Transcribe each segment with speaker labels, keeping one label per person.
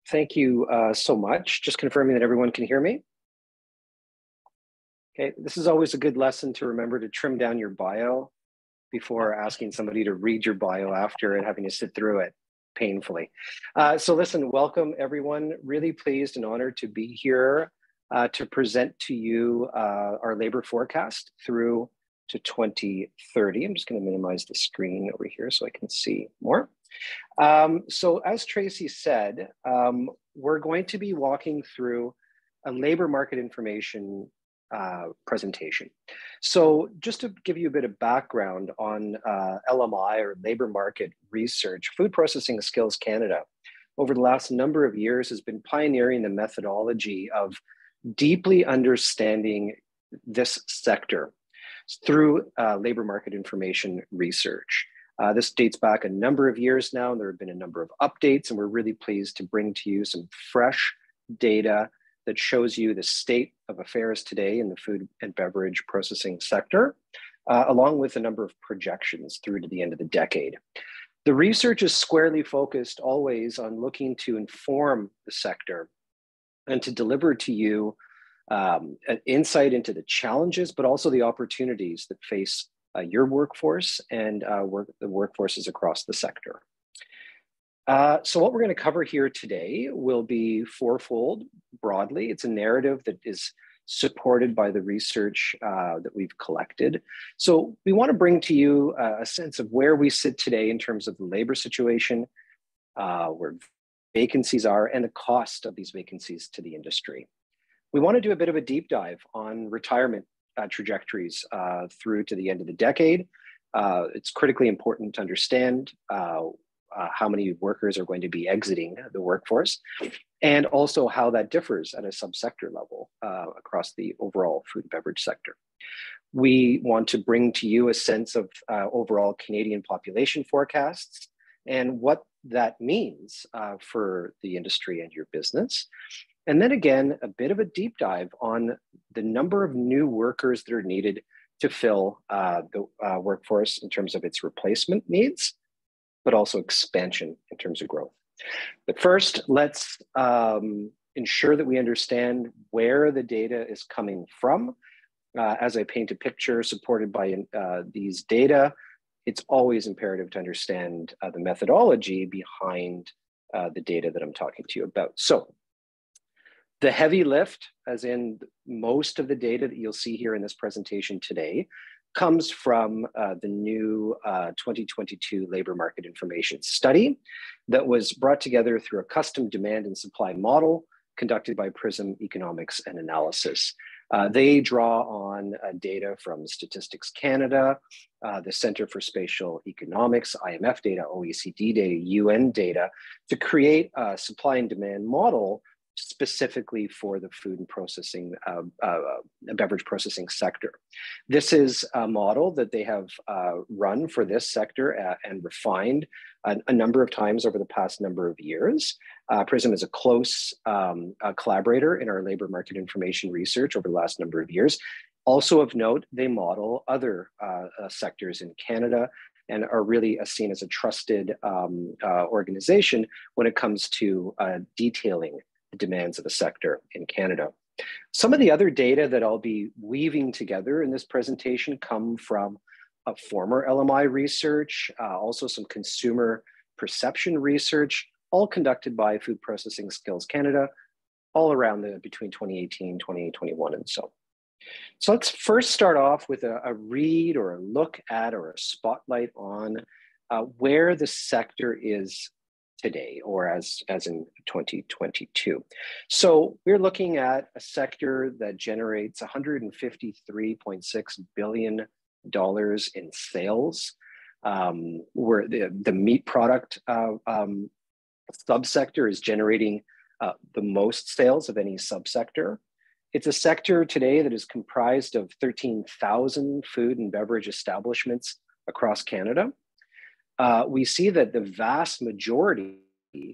Speaker 1: Thank you so much. Just confirming that everyone can hear me. Okay, this is always a good lesson to remember to trim down your bio before asking somebody to read your bio after and having to sit through it painfully. So listen, welcome everyone. Really pleased and honored to be here to present to you our labor forecast through to 2030. I'm just going to minimize the screen over here so I can see more. So as Tracy said, we're going to be walking through a labor market information presentation. So just to give you a bit of background on LMI, or Labor Market Research, Food Processing Skills Canada, over the last number of years has been pioneering the methodology of deeply understanding this sector through labor market information research. This dates back a number of years now, and there have been a number of updates, and we're really pleased to bring to you some fresh data that shows you the state of affairs today in the food and beverage processing sector, along with a number of projections through to the end of the decade. The research is squarely focused always on looking to inform the sector and to deliver to you an insight into the challenges, but also the opportunities that face your workforce and the workforces across the sector. So what we're going to cover here today will be fourfold broadly. It's a narrative that is supported by the research that we've collected. So we want to bring to you a sense of where we sit today in terms of the labor situation, where vacancies are, and the cost of these vacancies to the industry. We want to do a bit of a deep dive on retirement trajectories through to the end of the decade. It's critically important to understand how many workers are going to be exiting the workforce, and also how that differs at a subsector level across the overall food and beverage sector. We want to bring to you a sense of overall Canadian population forecasts and what that means for the industry and your business. And then again, a bit of a deep dive on the number of new workers that are needed to fill the workforce in terms of its replacement needs, but also expansion in terms of growth. But first, let's ensure that we understand where the data is coming from. As I paint a picture supported by these data, it's always imperative to understand the methodology behind the data that I'm talking to you about. So the heavy lift, as in most of the data that you'll see here in this presentation today, comes from the new 2022 Labor Market Information Study that was brought together through a custom demand and supply model conducted by Prism Economics and Analysis. They draw on data from Statistics Canada, the Center for Spatial Economics, IMF data, OECD data, UN data, to create a supply and demand model specifically for the food and processing, beverage processing sector. This is a model that they have run for this sector and refined a number of times over the past number of years. Prism is a close collaborator in our labor market information research over the last number of years. Also of note, they model other sectors in Canada and are really seen as a trusted organization when it comes to detailing the demands of a sector in Canada. Some of the other data that I'll be weaving together in this presentation come from former LMI research, also some consumer perception research, all conducted by Food Processing Skills Canada, all around between 2018, 2021, and so. So let's first start off with a read or a look at or a spotlight on where the sector is today, or as in 2022. So we're looking at a sector that generates $153.6 billion in sales. Where the meat product subsector is generating the most sales of any subsector. It's a sector today that is comprised of 13,000 food and beverage establishments across Canada. We see that the vast majority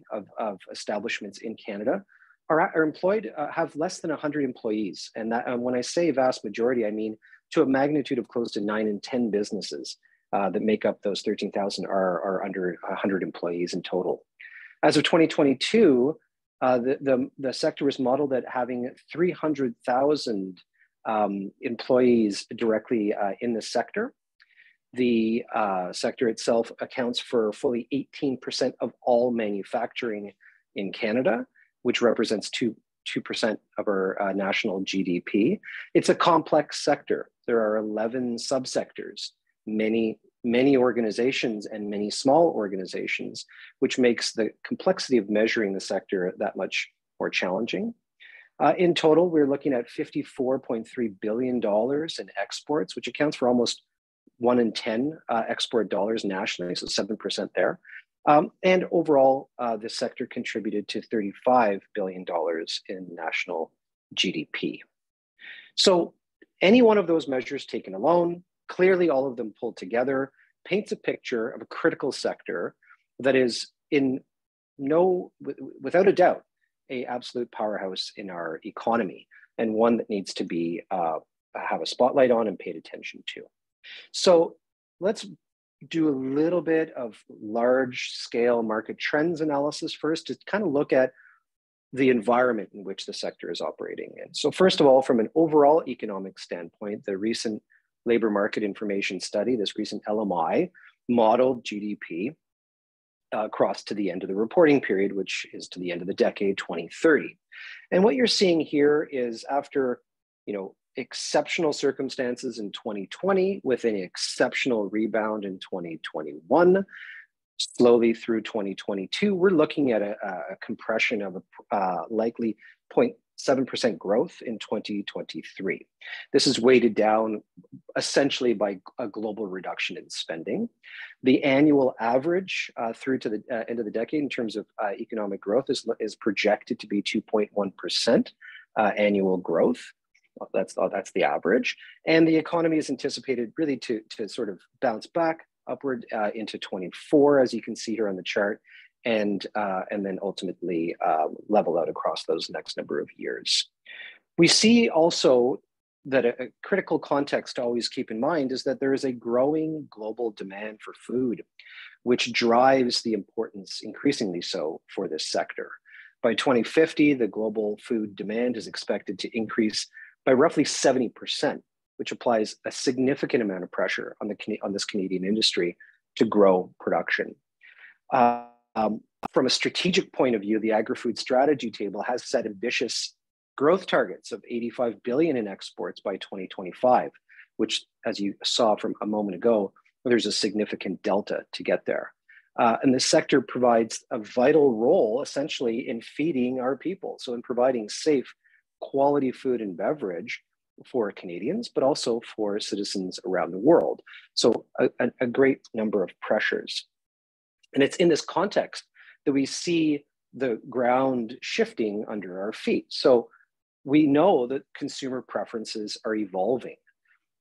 Speaker 1: of establishments in Canada are employed, have less than 100 employees. And that, when I say vast majority, I mean to a magnitude of close to 9 in 10 businesses that make up those 13,000 are under 100 employees in total. As of 2022, The sector was modeled at having 300,000 employees directly in the sector. The sector itself accounts for fully 18% of all manufacturing in Canada, which represents 2% of our national GDP. It's a complex sector. There are 11 subsectors, many organizations and many small organizations, which makes the complexity of measuring the sector that much more challenging. In total, we're looking at $54.3 billion in exports, which accounts for almost 1 in 10 export dollars nationally, so 7% there. And overall, the sector contributed to $35 billion in national GDP. So any one of those measures taken alone, clearly all of them pulled together, paints a picture of a critical sector that is without a doubt, an absolute powerhouse in our economy, and one that needs to be have a spotlight on and paid attention to. So let's do a little bit of large scale market trends analysis first to kind of look at the environment in which the sector is operating in. So first of all, from an overall economic standpoint, the recent labor market information study, this recent LMI, modeled GDP across to the end of the reporting period, which is to the end of the decade 2030. And what you're seeing here is after, exceptional circumstances in 2020 with an exceptional rebound in 2021, slowly through 2022, we're looking at a compression of likely 0.7% growth in 2023. This is weighted down essentially by a global reduction in spending. The annual average through to the end of the decade in terms of economic growth is projected to be 2.1% annual growth. That's the average. And the economy is anticipated really to sort of bounce back upward into 24, as you can see here on the chart, and then ultimately level out across those next number of years. We see also that a critical context to always keep in mind is that there is a growing global demand for food, which drives the importance increasingly so for this sector. By 2050, the global food demand is expected to increase by roughly 70%, which applies a significant amount of pressure on this Canadian industry to grow production. From a strategic point of view, the agri-food strategy table has set ambitious growth targets of $85 billion in exports by 2025, which, as you saw from a moment ago, there's a significant delta to get there. And the sector provides a vital role, essentially, in feeding our people. So in providing safe, quality food and beverage for Canadians, but also for citizens around the world. So a great number of pressures. And it's in this context that we see the ground shifting under our feet. So we know that consumer preferences are evolving.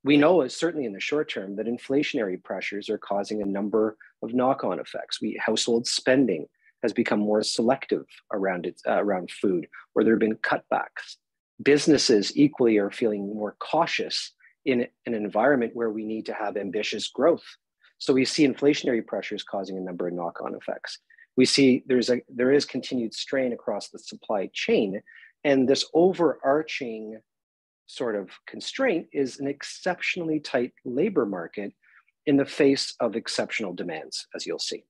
Speaker 1: We know, certainly in the short term, that inflationary pressures are causing a number of knock-on effects. Household spending has become more selective around food, or there have been cutbacks. Businesses equally are feeling more cautious in an environment where we need to have ambitious growth. So we see inflationary pressures causing a number of knock-on effects. We see there is continued strain across the supply chain, and this overarching sort of constraint is an exceptionally tight labor market in the face of exceptional demands, as you'll see.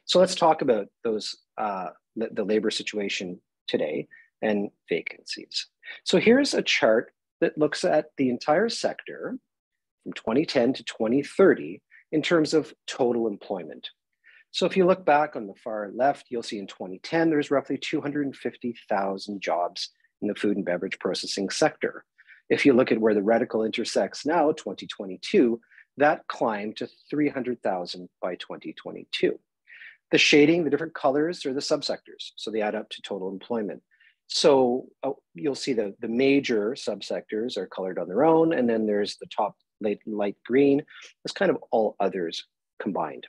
Speaker 1: So let's talk about those the labor situation today and vacancies. So here's a chart that looks at the entire sector from 2010 to 2030 in terms of total employment. So if you look back on the far left, you'll see in 2010, there's roughly 250,000 jobs in the food and beverage processing sector. If you look at where the reticle intersects now, 2022, that climbed to 300,000 by 2022. The shading, the different colors are the subsectors, so they add up to total employment. So you'll see the major subsectors are colored on their own, and then there's the top light green. It's kind of all others combined.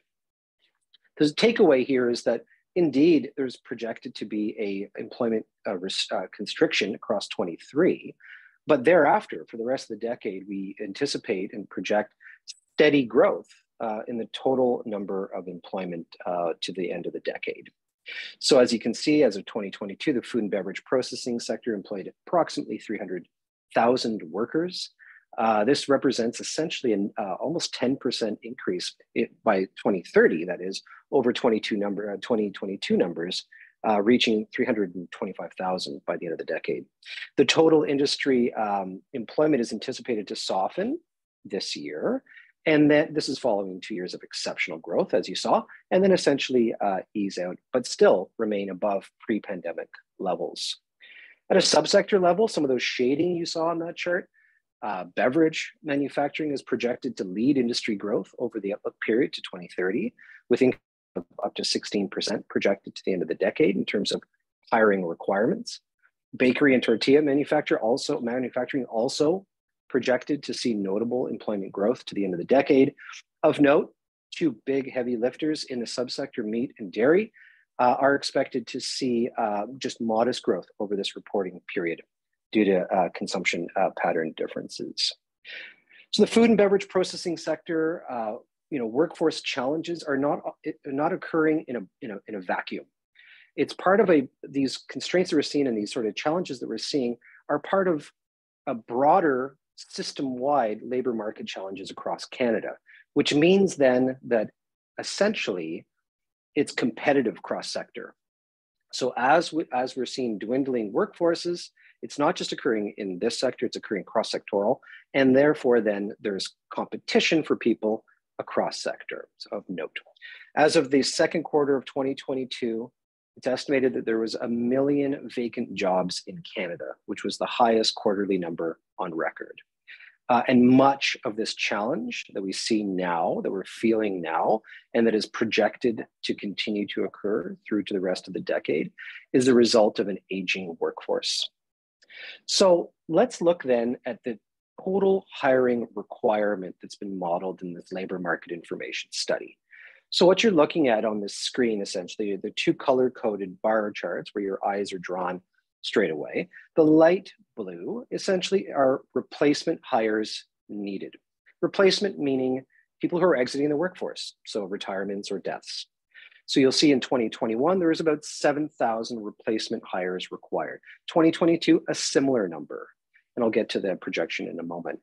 Speaker 1: The takeaway here is that indeed there's projected to be a employment constriction across 23, but thereafter, for the rest of the decade, we anticipate and project steady growth in the total number of employment to the end of the decade. So as you can see, as of 2022, the food and beverage processing sector employed approximately 300,000 workers. This represents essentially an almost 10% increase by 2030, that is, over 2022 numbers, reaching 325,000 by the end of the decade. The total industry employment is anticipated to soften this year, and then this is following 2 years of exceptional growth, as you saw, and then essentially ease out, but still remain above pre-pandemic levels. At a subsector level, some of those shading you saw on that chart, beverage manufacturing is projected to lead industry growth over the outlook period to 2030, with income of up to 16% projected to the end of the decade in terms of hiring requirements. Bakery and tortilla manufacturing also projected to see notable employment growth to the end of the decade. Of note, two big heavy lifters in the subsector, meat and dairy, are expected to see just modest growth over this reporting period due to consumption pattern differences. So the food and beverage processing sector, workforce challenges are not occurring in a vacuum. It's part of these constraints that we're seeing and these sort of challenges that we're seeing are part of a broader system-wide labor market challenges across Canada, which means then that essentially it's competitive cross-sector. So as we're seeing dwindling workforces, it's not just occurring in this sector, it's occurring cross-sectoral, and therefore then there's competition for people across sector of note. As of the second quarter of 2022, it's estimated that there was 1 million vacant jobs in Canada, which was the highest quarterly number on record. And much of this challenge that we see now, that we're feeling now, and that is projected to continue to occur through to the rest of the decade, is a result of an aging workforce. So let's look then at the total hiring requirement that's been modeled in this labor market information study. So what you're looking at on this screen, essentially, are the two color-coded bar charts where your eyes are drawn straight away. The light blue essentially are replacement hires needed. Replacement meaning people who are exiting the workforce, so retirements or deaths. So you'll see in 2021, there was about 7,000 replacement hires required. 2022, a similar number. And I'll get to the projection in a moment.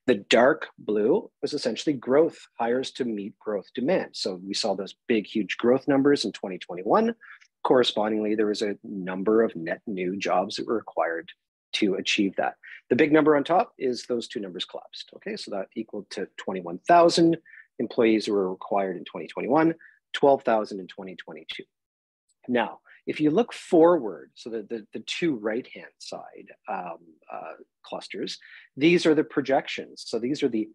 Speaker 1: The dark blue was essentially growth hires to meet growth demand. So we saw those big, huge growth numbers in 2021. Correspondingly, there was a number of net new jobs that were required to achieve that. The big number on top is those two numbers collapsed. Okay, so that equaled to 21,000 employees who were required in 2021, 12,000 in 2022. Now, if you look forward, so the two right-hand side clusters, these are the projections. So these are the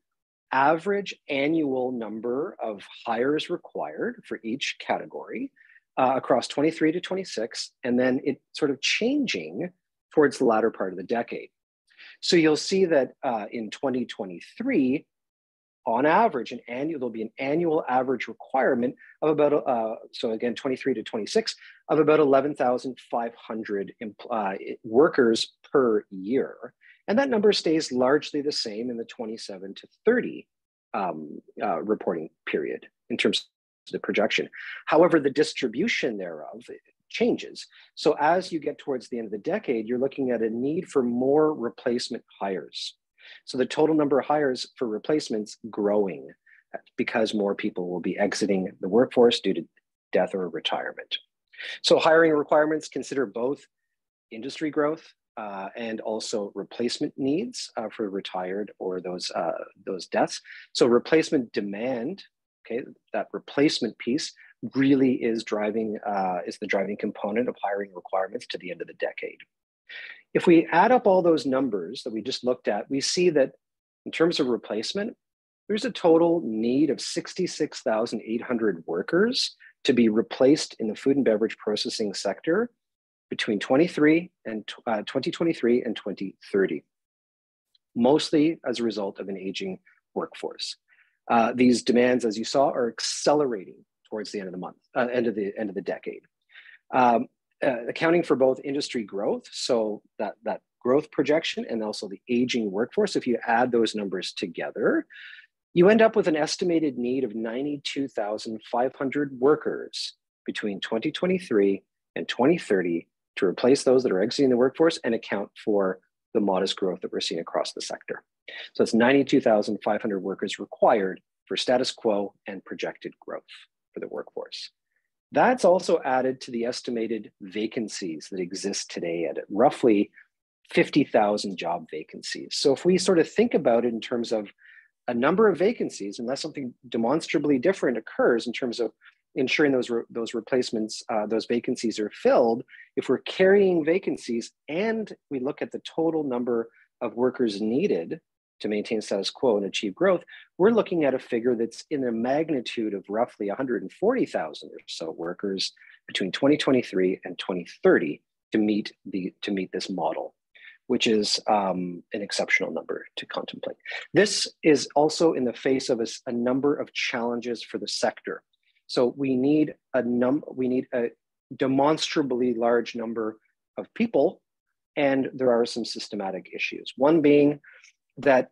Speaker 1: average annual number of hires required for each category across 23 to 26, and then it sort of changing towards the latter part of the decade. So you'll see that in 2023, on average, there'll be an annual average requirement of about, so again, 23 to 26, of about 11,500 workers per year. And that number stays largely the same in the 27 to 30 reporting period in terms of the projection. However, the distribution thereof changes. So as you get towards the end of the decade, you're looking at a need for more replacement hires. So the total number of hires for replacements growing because more people will be exiting the workforce due to death or retirement. So hiring requirements consider both industry growth and also replacement needs for retired or those deaths. So replacement demand, okay, that replacement piece really is the driving component of hiring requirements to the end of the decade. If we add up all those numbers that we just looked at, we see that in terms of replacement, there's a total need of 66,800 workers to be replaced in the food and beverage processing sector between 2023 and 2030, mostly as a result of an aging workforce. These demands, as you saw, are accelerating towards the end of the month, end of the decade. Accounting for both industry growth, so that growth projection, and also the aging workforce, if you add those numbers together, you end up with an estimated need of 92,500 workers between 2023 and 2030 to replace those that are exiting the workforce and account for the modest growth that we're seeing across the sector. So it's 92,500 workers required for status quo and projected growth for the workforce. That's also added to the estimated vacancies that exist today at roughly 50,000 job vacancies. So if we sort of think about it in terms of a number of vacancies, unless something demonstrably different occurs in terms of ensuring those replacements, those vacancies are filled, if we're carrying vacancies and we look at the total number of workers needed to maintain status quo and achieve growth, we're looking at a figure that's in the magnitude of roughly 140,000 or so workers between 2023 and 2030 to meet this model, which is an exceptional number to contemplate. This is also in the face of a number of challenges for the sector. So we need a demonstrably large number of people, and there are some systematic issues. One being that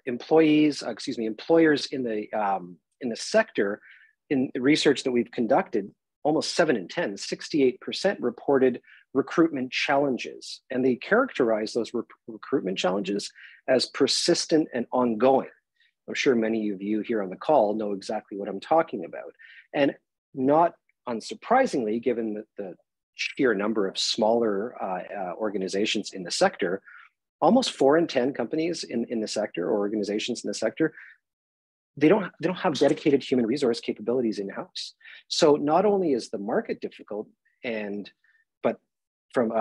Speaker 1: employers in the sector, in research that we've conducted, almost 7 in 10, 68% reported recruitment challenges, and they characterize those recruitment challenges as persistent and ongoing. I'm sure many of you here on the call know exactly what I'm talking about. And not unsurprisingly, given the sheer number of smaller organizations in the sector, almost 4 in 10 companies in the sector or organizations in the sector, they don't have dedicated human resource capabilities in-house. So not only is the market difficult, but from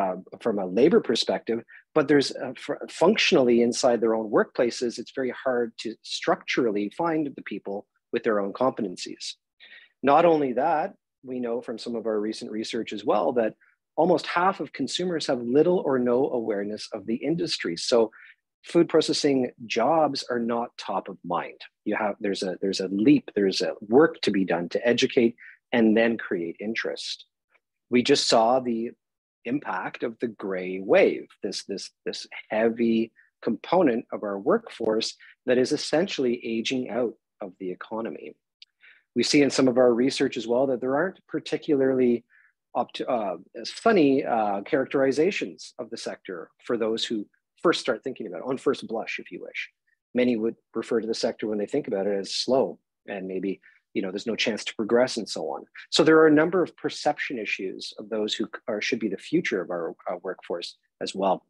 Speaker 1: a labor perspective, but there's functionally inside their own workplaces, it's very hard to structurally find the people with their own competencies. Not only that, we know from some of our recent research as well that almost half of consumers have little or no awareness of the industry. So food processing jobs are not top of mind. There's a work to be done to educate and then create interest. We just saw the impact of the gray wave, this heavy component of our workforce that is essentially aging out of the economy. We see in some of our research as well that there aren't particularly funny characterizations of the sector for those who first start thinking about it, on first blush, if you wish. Many would refer to the sector when they think about it as slow and maybe there's no chance to progress and so on. So there are a number of perception issues of those who should be the future of our workforce as well.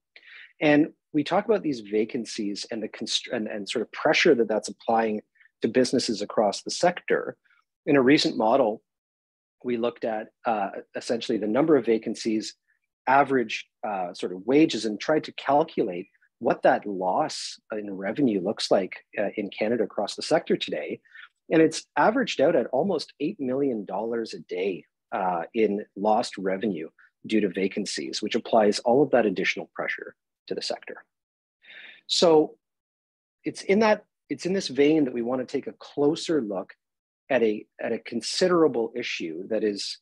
Speaker 1: And we talk about these vacancies and and sort of pressure that's applying to businesses across the sector. In a recent model, we looked at essentially the number of vacancies, average sort of wages, and tried to calculate what that loss in revenue looks like in Canada across the sector today. And it's averaged out at almost $8 million a day in lost revenue due to vacancies, which applies all of that additional pressure to the sector. So it's in this vein that we want to take a closer look at a considerable issue that is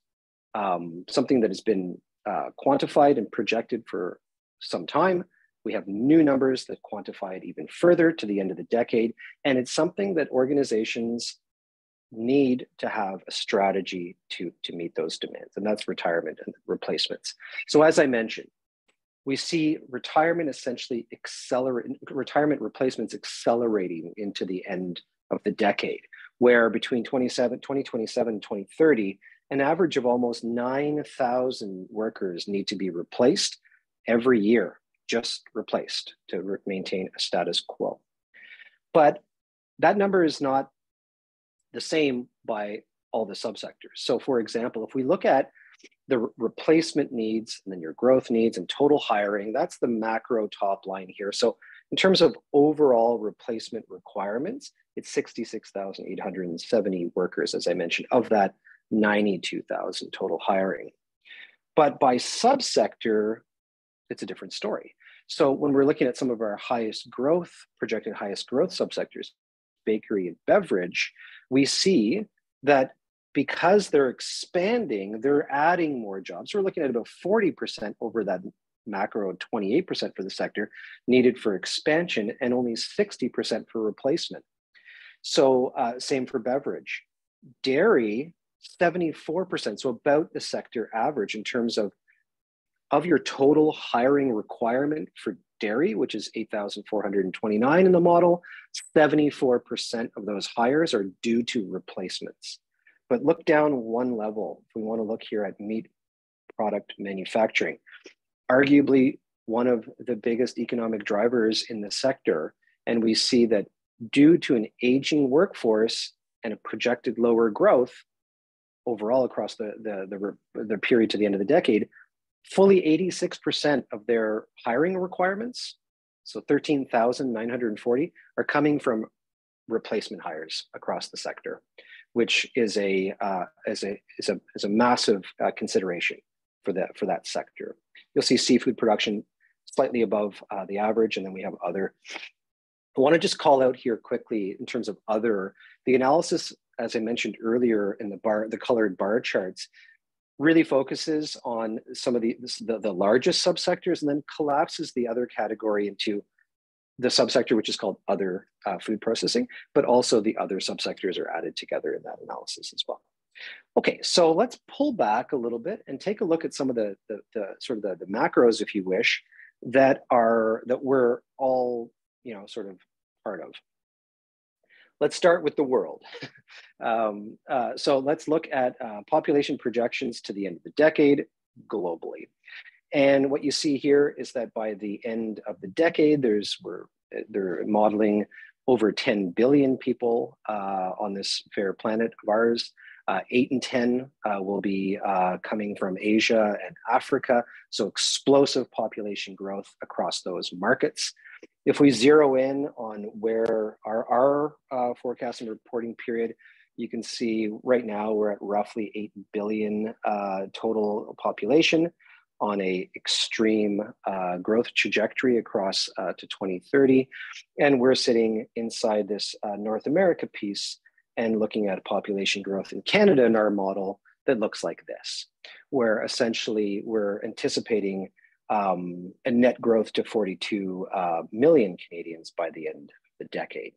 Speaker 1: something that has been quantified and projected for some time. We have new numbers that quantify it even further to the end of the decade. And it's something that organizations need to have a strategy to meet those demands, and that's retirement and replacements. So as I mentioned, we see retirement replacements accelerating into the end of the decade, where between 2027 and 2030, an average of almost 9,000 workers need to be replaced every year, just replaced to maintain a status quo. But that number is not the same by all the subsectors. So for example, if we look at the replacement needs and then your growth needs and total hiring, that's the macro top line here. So in terms of overall replacement requirements, it's 66,870 workers, as I mentioned, of that 92,000 total hiring. But by subsector, it's a different story. So when we're looking at some of our projected highest growth subsectors, bakery and beverage, we see that because they're expanding, they're adding more jobs. We're looking at about 40% over that macro, 28% for the sector needed for expansion and only 60% for replacement. So same for beverage. Dairy, 74%, so about the sector average in terms of your total hiring requirement for dairy, which is 8,429 in the model, 74% of those hires are due to replacements. But look down one level, if we want to look here at meat product manufacturing, arguably one of the biggest economic drivers in the sector. And we see that due to an aging workforce and a projected lower growth overall across the period to the end of the decade, fully 86% of their hiring requirements, so 13,940, are coming from replacement hires across the sector, which is a massive consideration for that sector. You'll see seafood production slightly above the average, and then we have other. I want to just call out here quickly in terms of other, the analysis, as I mentioned earlier in the colored bar charts, really focuses on some of the largest subsectors and then collapses the other category into the subsector, which is called other food processing, but also the other subsectors are added together in that analysis as well. Okay, so let's pull back a little bit and take a look at some of the sort of the macros, if you wish, that we're all sort of part of. Let's start with the world. So let's look at population projections to the end of the decade globally. And what you see here is that by the end of the decade, they're modeling over 10 billion people on this fair planet of ours. 8 in 10 will be coming from Asia and Africa. So explosive population growth across those markets. If we zero in on where our forecast and reporting period, you can see right now we're at roughly 8 billion total population on a extreme growth trajectory across to 2030. And we're sitting inside this North America piece and looking at population growth in Canada in our model that looks like this, where essentially we're anticipating a net growth to 42 million Canadians by the end of the decade.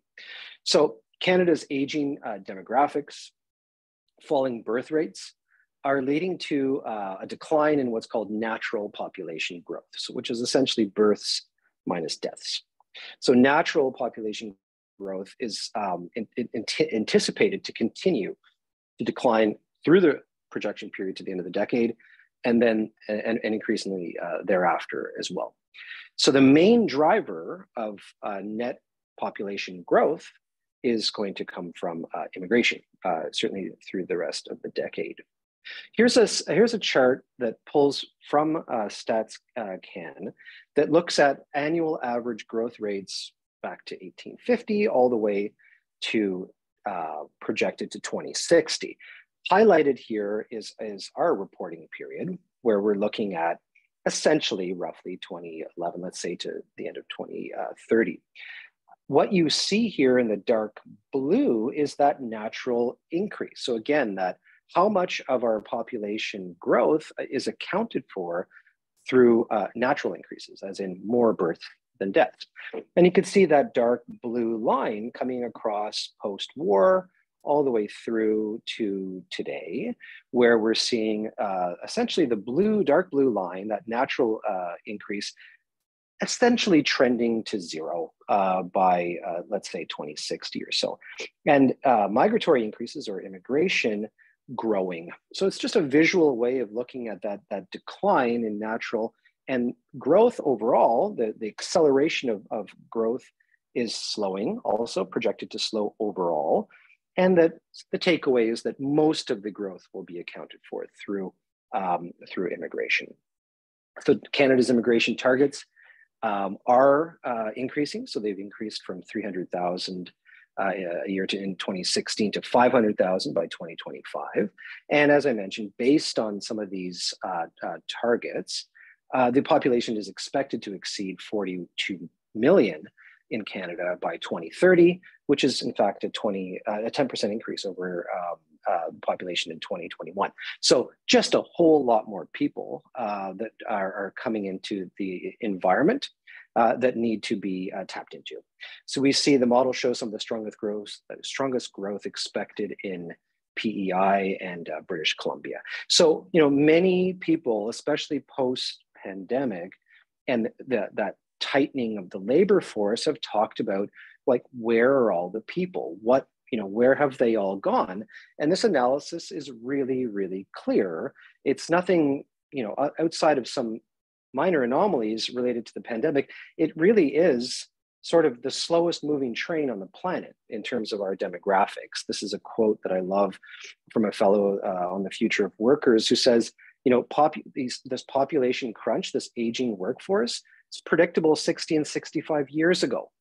Speaker 1: So Canada's aging demographics, falling birth rates are leading to a decline in what's called natural population growth, so which is essentially births minus deaths. So natural population growth is anticipated to continue to decline through the projection period to the end of the decade, and then and increasingly thereafter as well. So the main driver of net population growth is going to come from immigration, certainly through the rest of the decade. Here's a chart that pulls from StatsCan that looks at annual average growth rates back to 1850 all the way to projected to 2060. Highlighted here is our reporting period, where we're looking at essentially roughly 2011, let's say to the end of 2030. What you see here in the dark blue is that natural increase. So again, that how much of our population growth is accounted for through natural increases, as in more birth than death. And you can see that dark blue line coming across post-war all the way through to today, where we're seeing essentially the dark blue line, that natural increase, essentially trending to zero by, let's say, 2060 or so. And migratory increases or immigration growing. So it's just a visual way of looking at that decline in natural and growth overall. The acceleration of growth is slowing, also projected to slow overall. And that the takeaway is that most of the growth will be accounted for through immigration. So Canada's immigration targets are increasing. So they've increased from 300,000 a year in 2016 to 500,000 by 2025. And as I mentioned, based on some of these targets, the population is expected to exceed 42 million in Canada by 2030, which is in fact a 10% increase over the population in 2021. So just a whole lot more people that are coming into the environment that need to be tapped into. So we see the model show some of the strongest growth expected in PEI and British Columbia. So, many people, especially post-pandemic, and that tightening of the labor force have talked about, like, where are all the people? Where have they all gone? And this analysis is really, really clear. It's nothing, outside of some minor anomalies related to the pandemic. It really is sort of the slowest moving train on the planet in terms of our demographics. This is a quote that I love from a fellow on the future of workers who says, this population crunch, this aging workforce, it's predictable 60 and 65 years ago.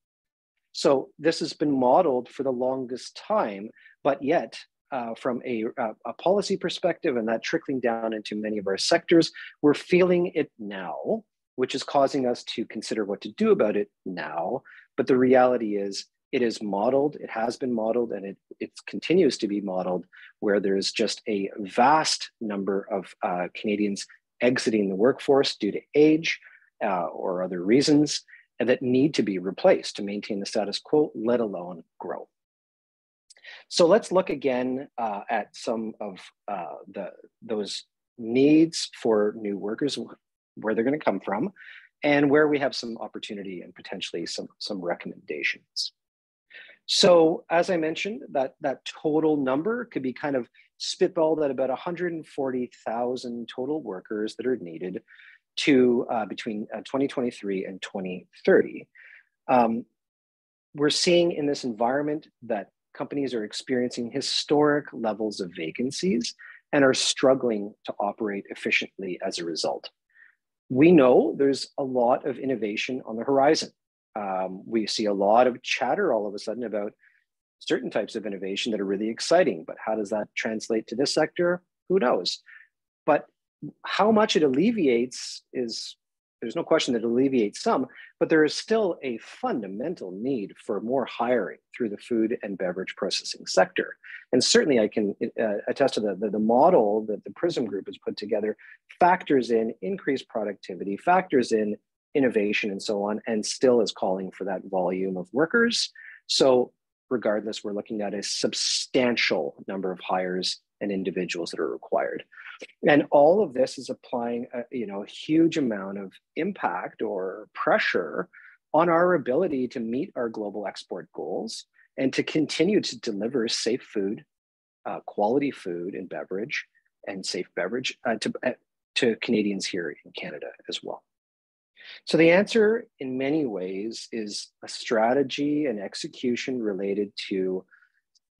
Speaker 1: So this has been modeled for the longest time, but yet from a policy perspective, and that trickling down into many of our sectors, we're feeling it now, which is causing us to consider what to do about it now. But the reality is, it is modeled, it has been modeled, and it continues to be modeled, where there's just a vast number of Canadians exiting the workforce due to age or other reasons, and that need to be replaced to maintain the status quo, let alone grow. So let's look again at some of those needs for new workers, where they're going to come from, and where we have some opportunity and potentially some recommendations. So as I mentioned, that total number could be kind of spitballed at about 140,000 total workers that are needed to between 2023 and 2030. We're seeing in this environment that companies are experiencing historic levels of vacancies and are struggling to operate efficiently as a result. We know there's a lot of innovation on the horizon. We see a lot of chatter all of a sudden about certain types of innovation that are really exciting, but how does that translate to this sector? Who knows? But how much it alleviates there's no question that it alleviates some, but there is still a fundamental need for more hiring through the food and beverage processing sector. And certainly I can attest to the model that the PRISM Group has put together factors in increased productivity, factors in innovation and so on, and still is calling for that volume of workers. So regardless, we're looking at a substantial number of hires and individuals that are required. And all of this is applying a huge amount of impact or pressure on our ability to meet our global export goals and to continue to deliver safe food, quality food and beverage, and safe beverage to Canadians here in Canada as well. So the answer in many ways is a strategy and execution related to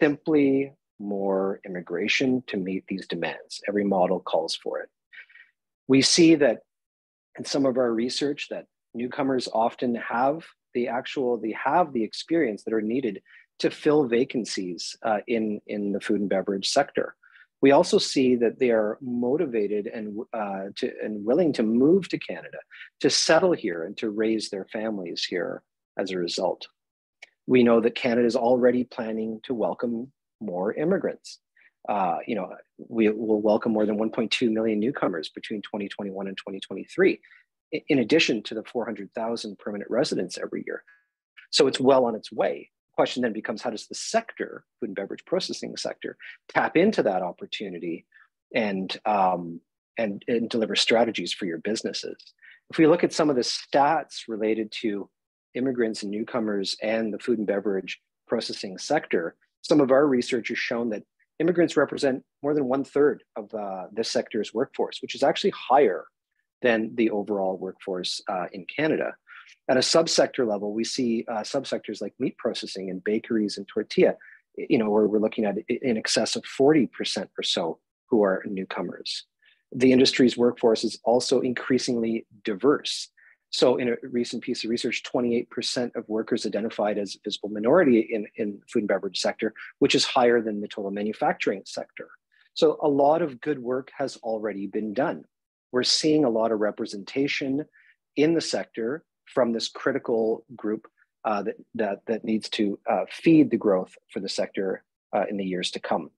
Speaker 1: simply more immigration to meet these demands. Every model calls for it. We see that in some of our research that newcomers often have the experience that are needed to fill vacancies in the food and beverage sector. We also see that they are motivated and willing to move to Canada, to settle here and to raise their families here as a result. We know that Canada is already planning to welcome more immigrants. We will welcome more than 1.2 million newcomers between 2021 and 2023, in addition to the 400,000 permanent residents every year. So it's well on its way. The question then becomes, how does the sector, food and beverage processing sector, tap into that opportunity and deliver strategies for your businesses? If we look at some of the stats related to immigrants and newcomers and the food and beverage processing sector, some of our research has shown that immigrants represent more than 1/3 of this sector's workforce, which is actually higher than the overall workforce in Canada. At a subsector level, we see subsectors like meat processing and bakeries and tortilla, where we're looking at in excess of 40% or so who are newcomers. The industry's workforce is also increasingly diverse. So in a recent piece of research, 28% of workers identified as visible minority in food and beverage sector, which is higher than the total manufacturing sector. So a lot of good work has already been done. We're seeing a lot of representation in the sector from this critical group that needs to feed the growth for the sector in the years to come.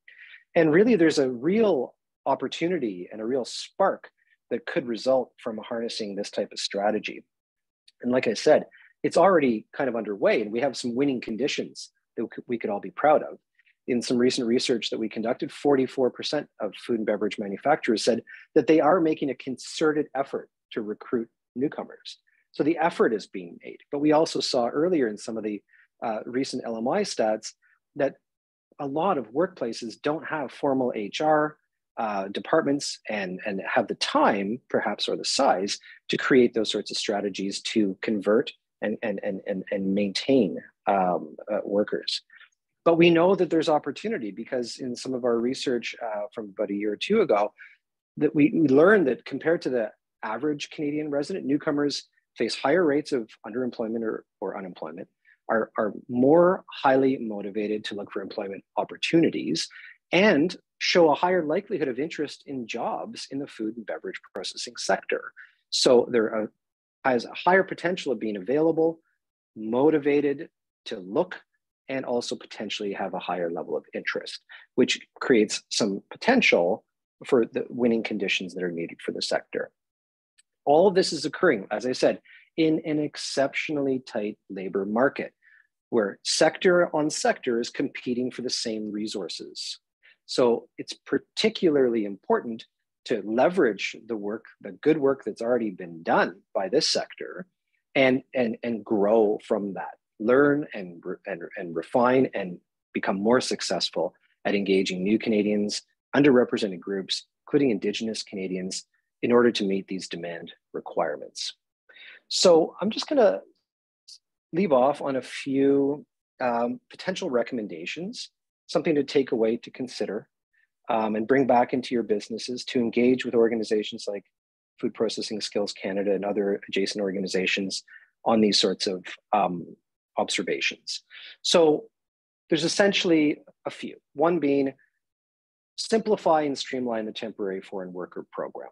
Speaker 1: And really, there's a real opportunity and a real spark that could result from harnessing this type of strategy. And like I said, it's already kind of underway, and we have some winning conditions that we could all be proud of. in some recent research that we conducted, 44% of food and beverage manufacturers said that they are making a concerted effort to recruit newcomers. So the effort is being made. But we also saw earlier in some of the recent LMI stats that a lot of workplaces don't have formal HR departments and have the time, perhaps, or the size to create those sorts of strategies to convert and maintain workers. But we know that there's opportunity, because in some of our research from about a year or two ago, that we learned that compared to the average Canadian resident, newcomers face higher rates of underemployment or unemployment, are more highly motivated to look for employment opportunities, and show a higher likelihood of interest in jobs in the food and beverage processing sector. So there has a higher potential of being available, motivated to look, and also potentially have a higher level of interest, which creates some potential for the winning conditions that are needed for the sector. All of this is occurring, as I said, in an exceptionally tight labor market, where sector on sector is competing for the same resources. So it's particularly important to leverage the good work that's already been done by this sector, and grow from that. Learn and refine and become more successful at engaging new Canadians, underrepresented groups, including Indigenous Canadians, in order to meet these demand requirements. So I'm just going to leave off on a few potential recommendations, something to take away to consider, and bring back into your businesses to engage with organizations like Food Processing Skills Canada and other adjacent organizations on these sorts of observations. So there's essentially a few. One being, simplify and streamline the temporary foreign worker program.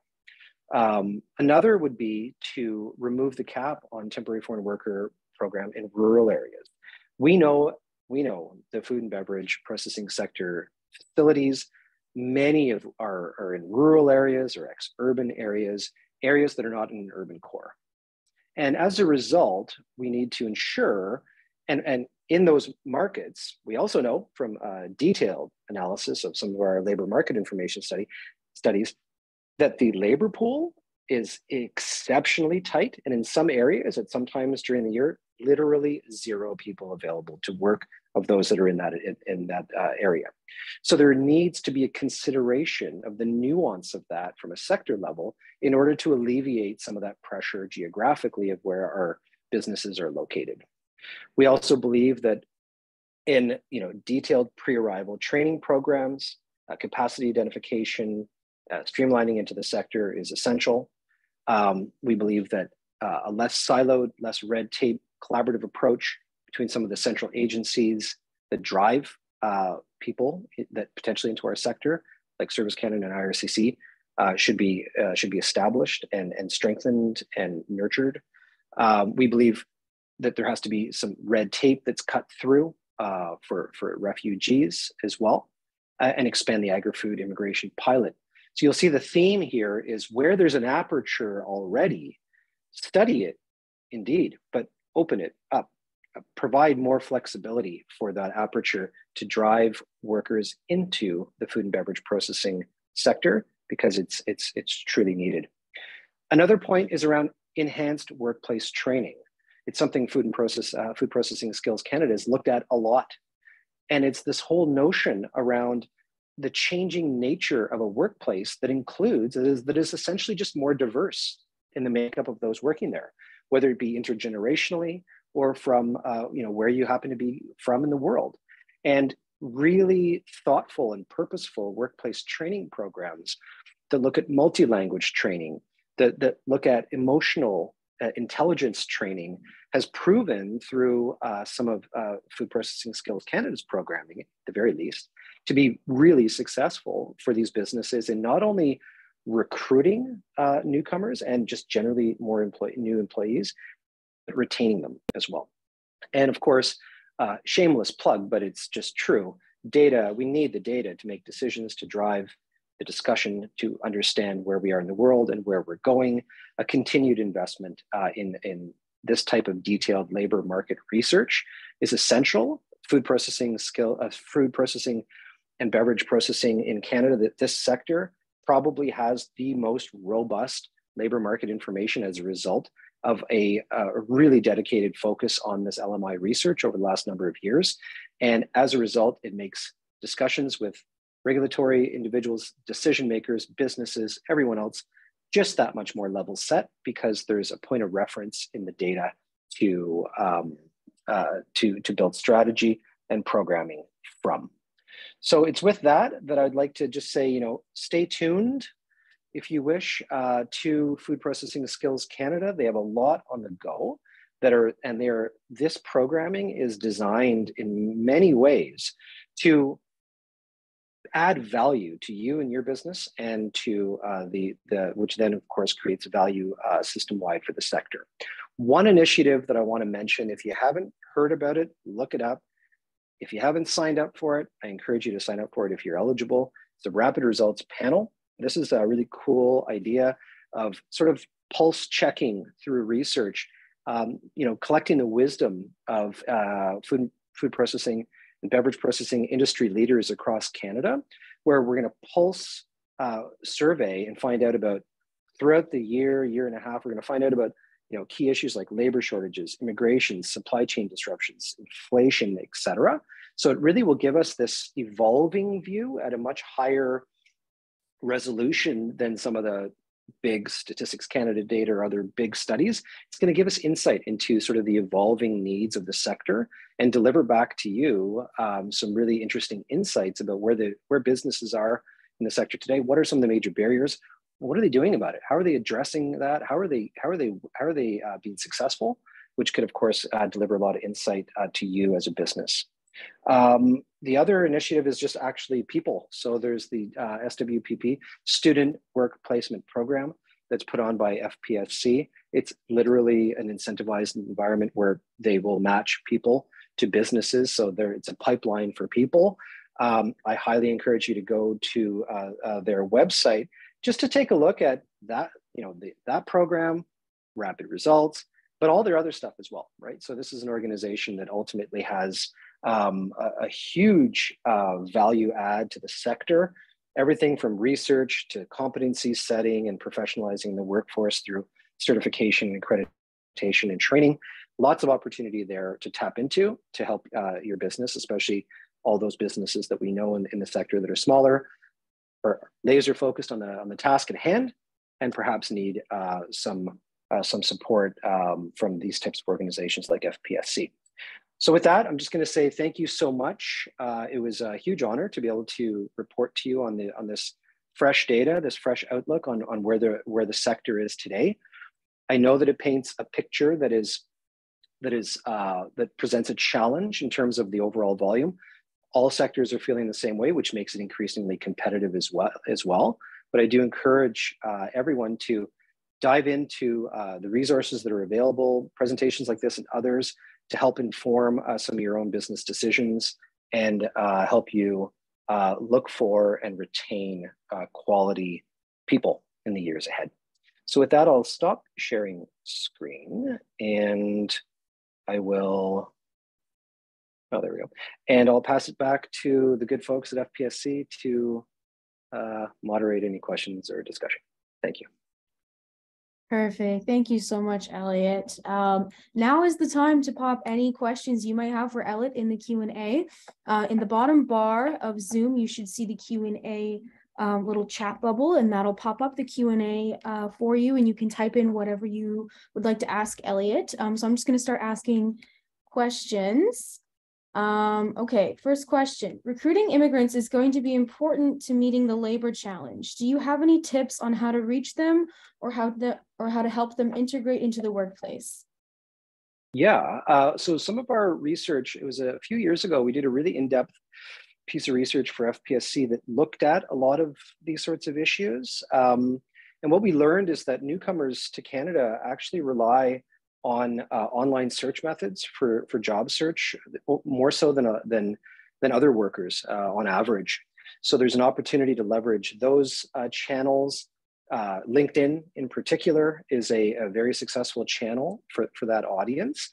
Speaker 1: Another would be to remove the cap on temporary foreign worker program in rural areas. We know the food and beverage processing sector facilities, many are in rural areas or ex-urban areas that are not in an urban core. And as a result, we need to ensure, and in those markets, we also know from detailed analysis of some of our labor market information studies, that the labor pool is exceptionally tight. And in some areas, at some times during the year, literally zero people available to work of those that are in that area. So there needs to be a consideration of the nuance of that from a sector level in order to alleviate some of that pressure geographically of where our businesses are located. We also believe that in detailed pre-arrival training programs, capacity identification, streamlining into the sector is essential. We believe that a less siloed, less red tape, collaborative approach between some of the central agencies that drive people that potentially into our sector, like Service Canada and IRCC, should be established and strengthened and nurtured. We believe that there has to be some red tape that's cut through for refugees as well, and expand the agri-food immigration pilot. So you'll see the theme here is where there's an aperture already, study it indeed, but open it up, provide more flexibility for that aperture to drive workers into the food and beverage processing sector, because it's truly needed. Another point is around enhanced workplace training. It's something Food Processing Skills Canada has looked at a lot. And it's this whole notion around the changing nature of a workplace that is essentially just more diverse in the makeup of those working there, whether it be intergenerationally or from where you happen to be from in the world. And really thoughtful and purposeful workplace training programs that look at multi-language training, that look at emotional intelligence training, has proven through some of Food Processing Skills Canada's programming, at the very least, to be really successful for these businesses in not only recruiting newcomers and just generally more new employees, but retaining them as well. And of course, shameless plug, but it's just true, data, we need the data to make decisions, to drive the discussion, to understand where we are in the world and where we're going. A continued investment in this type of detailed labor market research is essential food processing and beverage processing in Canada, that this sector probably has the most robust labor market information as a result of a really dedicated focus on this LMI research over the last number of years. And as a result, it makes discussions with regulatory individuals, decision makers, businesses, everyone else, just that much more level set, because there's a point of reference in the data to build strategy and programming from. So it's with that I'd like to just say, you know, stay tuned, if you wish, to Food Processing Skills Canada. They have a lot on the go this programming is designed in many ways to add value to you and your business, and to which then of course creates value system-wide for the sector. One initiative that I want to mention, if you haven't heard about it, look it up. If you haven't signed up for it, I encourage you to sign up for it if you're eligible. It's a rapid results panel. This is a really cool idea of sort of pulse checking through research, you know, collecting the wisdom of food processing and beverage processing industry leaders across Canada, where we're going to pulse survey and find out about, throughout the year and a half, we're going to find out about, you know, key issues like labor shortages, immigration, supply chain disruptions, inflation, et cetera. So it really will give us this evolving view at a much higher resolution than some of the big Statistics Canada data or other big studies. It's going to give us insight into sort of the evolving needs of the sector and deliver back to you some really interesting insights about where businesses are in the sector today. What are some of the major barriers? What are they doing about it? How are they addressing that? How are they being successful? Which could, of course, deliver a lot of insight to you as a business. The other initiative is just actually people. So there's the SWPP, Student Work Placement Program, that's put on by FPSC. It's literally an incentivized environment where they will match people to businesses. So it's a pipeline for people. I highly encourage you to go to their website just to take a look at that, you know, that program, rapid results, but all their other stuff as well, right? So this is an organization that ultimately has a huge value add to the sector, everything from research to competency setting and professionalizing the workforce through certification, accreditation, and training. Lots of opportunity there to tap into to help your business, especially all those businesses that we know in the sector that are smaller or laser focused on the task at hand, and perhaps need some support from these types of organizations like FPSC. So with that, I'm just going to say thank you so much. It was a huge honor to be able to report to you on this fresh data, this fresh outlook on where the sector is today. I know that it paints a picture that presents a challenge in terms of the overall volume. All sectors are feeling the same way, which makes it increasingly competitive as well. But I do encourage everyone to dive into the resources that are available, presentations like this and others, to help inform some of your own business decisions and help you look for and retain quality people in the years ahead. So with that, I'll stop sharing screen and I will, oh, there we go. And I'll pass it back to the good folks at FPSC to moderate any questions or discussion. Thank you.
Speaker 2: Perfect. Thank you so much, Elliott. Now is the time to pop any questions you might have for Elliott in the Q&A. In the bottom bar of Zoom, you should see the Q&A little chat bubble, and that'll pop up the Q&A for you, and you can type in whatever you would like to ask Elliott. So I'm just going to start asking questions. Okay, first question. Recruiting immigrants is going to be important to meeting the labor challenge. Do you have any tips on how to reach them or how to help them integrate into the workplace?
Speaker 1: Yeah, so some of our research, it was a few years ago, we did a really in-depth piece of research for FPSC that looked at a lot of these sorts of issues. And what we learned is that newcomers to Canada actually rely on online search methods for job search, more so than other workers on average. So there's an opportunity to leverage those channels. LinkedIn in particular is a very successful channel for that audience.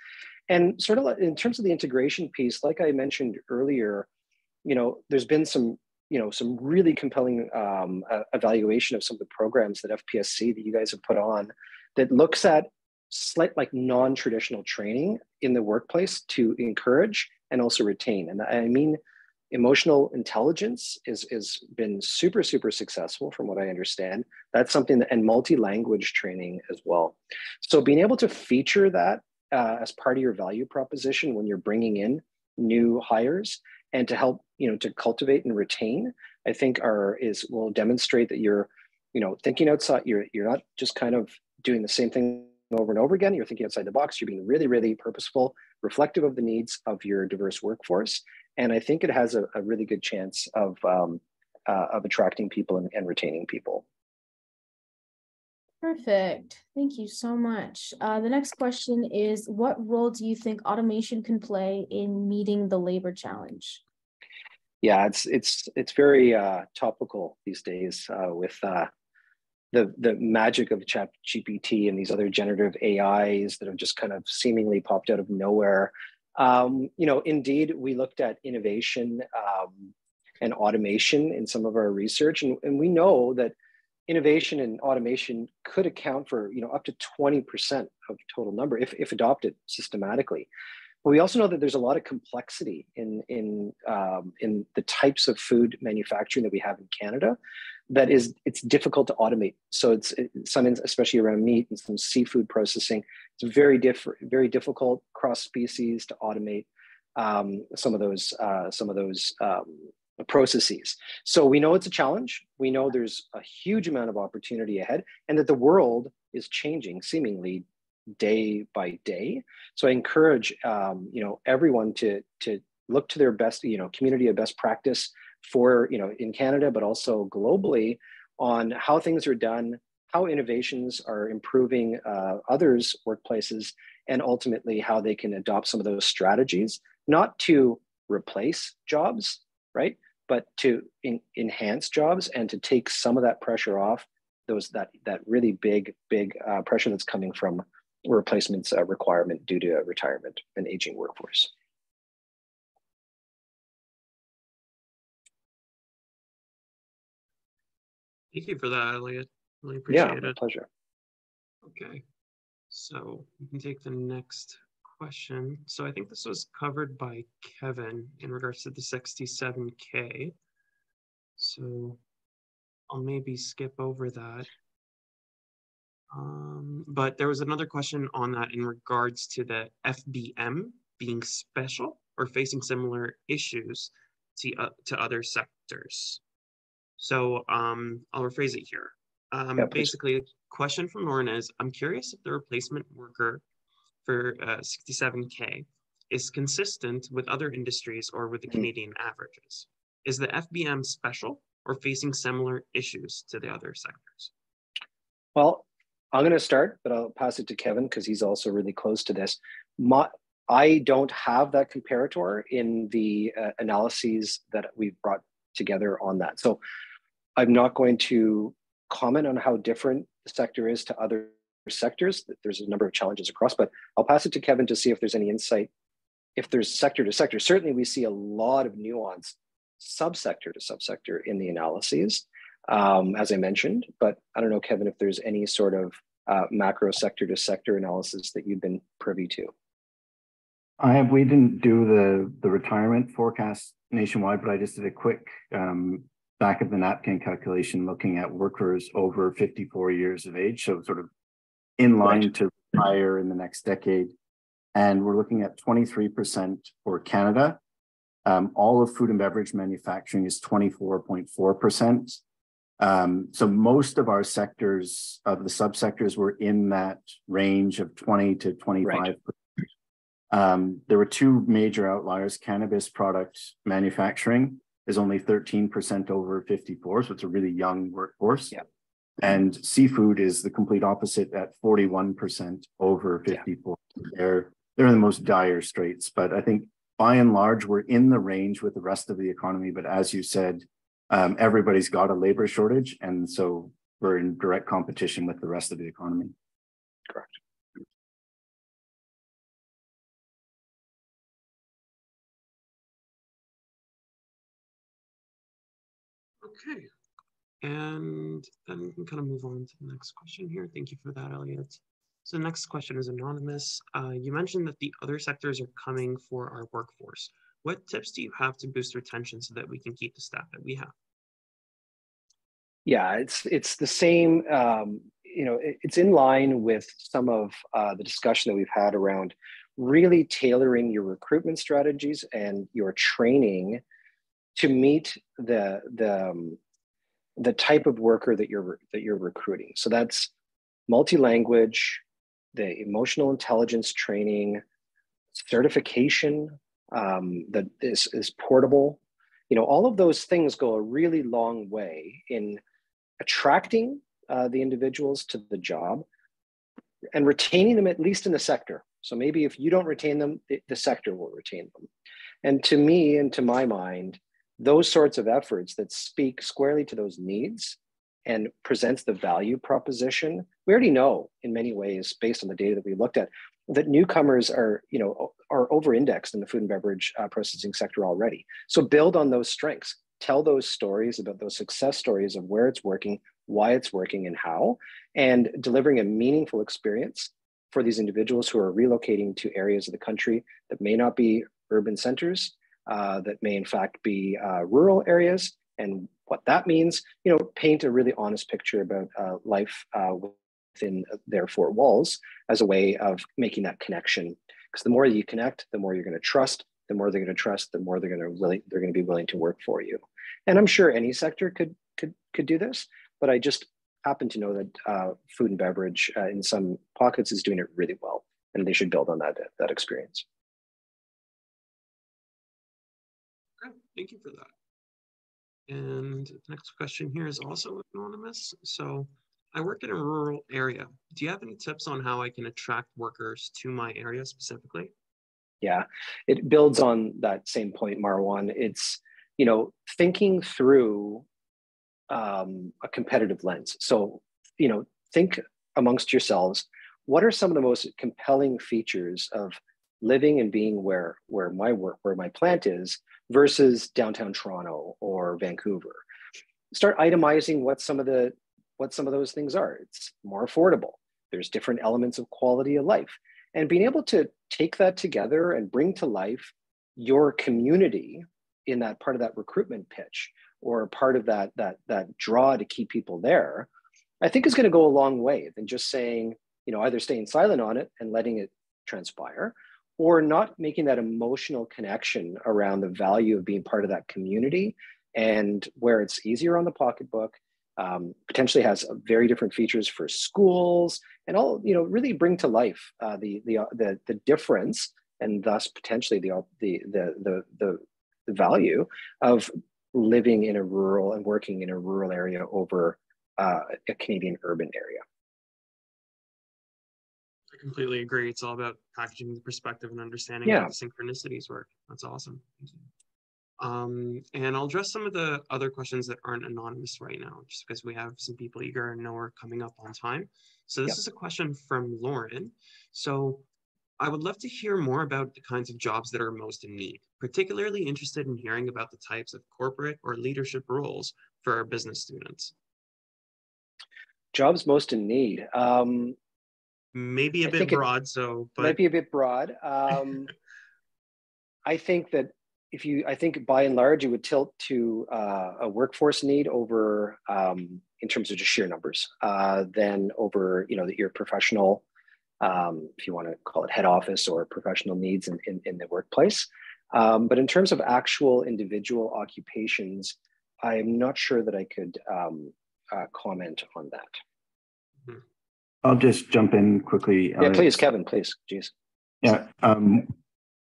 Speaker 1: And sort of like in terms of the integration piece, like I mentioned earlier, there's been some really compelling evaluation of some of the programs that FPSC that you guys have put on that looks at slight like non-traditional training in the workplace to encourage and also retain. And I mean, emotional intelligence is been super successful from what I understand. That's something that, and multi-language training as well. So being able to feature that as part of your value proposition when you're bringing in new hires and to help to cultivate and retain, I think will demonstrate that you're thinking outside. You're not just kind of doing the same thing over and over again. You're thinking outside the box. You're being really purposeful, reflective of the needs of your diverse workforce. And I think it has a really good chance of attracting people and retaining people.
Speaker 2: Perfect. Thank you so much. The next question is, what role do you think automation can play in meeting the labor challenge?
Speaker 1: Yeah, it's very topical these days with the magic of ChatGPT and these other generative AIs that have just kind of seemingly popped out of nowhere. Indeed, we looked at innovation and automation in some of our research, and we know that innovation and automation could account for up to 20% of total number if adopted systematically. But we also know that there's a lot of complexity in the types of food manufacturing that we have in Canada it's difficult to automate. So it's some, especially around meat and some seafood processing, it's very difficult cross species to automate some of those processes. So we know it's a challenge. We know there's a huge amount of opportunity ahead, and that the world is changing seemingly day by day. So I encourage everyone to look to their best community of best practice for in Canada, but also globally, on how things are done, how innovations are improving others' workplaces, and ultimately how they can adopt some of those strategies, not to replace jobs, right, but to enhance jobs and to take some of that pressure off that really big pressure that's coming from replacements requirement due to retirement and aging workforce.
Speaker 3: Thank you for that, Elliott. Really appreciate it.
Speaker 1: Yeah, pleasure.
Speaker 3: Okay, so we can take the next question. So I think this was covered by Kevin in regards to the 67K. So I'll maybe skip over that. But there was another question on that in regards to the FBM being special or facing similar issues to other sectors. So I'll rephrase it here. Basically, the question from Lauren is, I'm curious if the replacement worker for 67K is consistent with other industries or with the Canadian averages. Is the FBM special or facing similar issues to the other sectors?
Speaker 1: Well, I'm going to start, but I'll pass it to Kevin because he's also really close to this. I don't have that comparator in the analyses that we've brought together on that. So I'm not going to comment on how different the sector is to other sectors. There's a number of challenges across, but I'll pass it to Kevin to see if there's any insight. If there's sector to sector, certainly we see a lot of nuance subsector to subsector in the analyses, as I mentioned, but I don't know, Kevin, if there's any sort of macro sector to sector analysis that you've been privy to.
Speaker 4: We didn't do the retirement forecast nationwide, but I just did a quick back of the napkin calculation looking at workers over 54 years of age, so sort of in line to retire in the next decade. And we're looking at 23% for Canada. All of food and beverage manufacturing is 24.4%. So most of our sectors, of the subsectors, were in that range of 20 to 25%. There were two major outliers. Cannabis product manufacturing is only 13% over 54, so it's a really young workforce.
Speaker 1: Yeah.
Speaker 4: And seafood is the complete opposite at 41% over 54. Yeah. They're in the most dire straits, but I think by and large, we're in the range with the rest of the economy. But as you said, everybody's got a labor shortage, and so we're in direct competition with the rest of the economy.
Speaker 1: Correct.
Speaker 3: Okay. And then we can kind of move on to the next question here. Thank you for that, Elliot. So the next question is anonymous. You mentioned that the other sectors are coming for our workforce. What tips do you have to boost retention so that we can keep the staff that we have?
Speaker 1: Yeah, it's the same. It's in line with some of the discussion that we've had around really tailoring your recruitment strategies and your training to meet the type of worker that you're recruiting. So that's multi-language, the emotional intelligence training, certification that is portable. All of those things go a really long way in attracting the individuals to the job and retaining them, at least in the sector. So maybe if you don't retain them, the sector will retain them. And to me, and to my mind, those sorts of efforts that speak squarely to those needs and presents the value proposition, we already know in many ways, based on the data that we looked at, that newcomers are over-indexed in the food and beverage processing sector already. So build on those strengths. Tell those stories about those success stories of where it's working, why it's working, and how, and delivering a meaningful experience for these individuals who are relocating to areas of the country that may not be urban centers, that may in fact be rural areas, and what that means. Paint a really honest picture about life within their four walls as a way of making that connection. Because the more you connect, the more you're going to trust. The more they're going to trust, the more they're going to be willing to work for you. And I'm sure any sector could do this, but I just happen to know that food and beverage in some pockets is doing it really well, and they should build on that experience.
Speaker 3: Okay, thank you for that. And the next question here is also anonymous. So I work in a rural area. Do you have any tips on how I can attract workers to my area specifically?
Speaker 1: Yeah, it builds on that same point, Marwan. It's, thinking through a competitive lens. So, think amongst yourselves, what are some of the most compelling features of living and being where my plant is versus downtown Toronto or Vancouver? Start itemizing what some of those things are. It's more affordable. There's different elements of quality of life. And being able to take that together and bring to life your community in that part of that recruitment pitch, or part of that draw to keep people there, I think is going to go a long way than just saying, either staying silent on it and letting it transpire, or not making that emotional connection around the value of being part of that community, and where it's easier on the pocketbook, potentially has very different features for schools, and all, really bring to life the difference, and thus potentially the value of living in a rural and working in a rural area over a Canadian urban area.
Speaker 3: I completely agree. It's all about packaging the perspective and understanding how the synchronicities work. That's awesome. Thank you. And I'll address some of the other questions that aren't anonymous right now, just because we have some people eager and know we're coming up on time. So this is a question from Lauren. So I would love to hear more about the kinds of jobs that are most in need, particularly interested in hearing about the types of corporate or leadership roles for our business students.
Speaker 1: Jobs most in need.
Speaker 3: Maybe a bit broad, but
Speaker 1: might be a bit broad. I think that I think by and large, it would tilt to a workforce need over, in terms of just sheer numbers, than over, your professional, if you want to call it head office or professional needs in the workplace. But in terms of actual individual occupations, I'm not sure that I could comment on that.
Speaker 4: I'll just jump in quickly.
Speaker 1: Yeah, please, Kevin, please. Jeez.
Speaker 4: Yeah.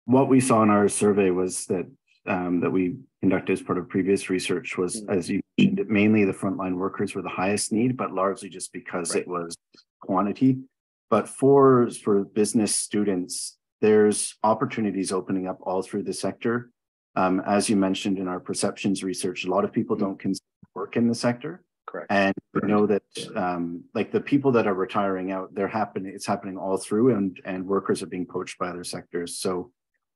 Speaker 4: What we saw in our survey was that that we conducted as part of previous research was, as you mentioned, mainly the frontline workers were the highest need, but largely just because it was quantity. But for business students, there's opportunities opening up all through the sector. As you mentioned in our perceptions research, a lot of people don't consider work in the sector.
Speaker 1: Correct.
Speaker 4: And we know that like the people that are retiring out, it's happening all through, and workers are being poached by other sectors. So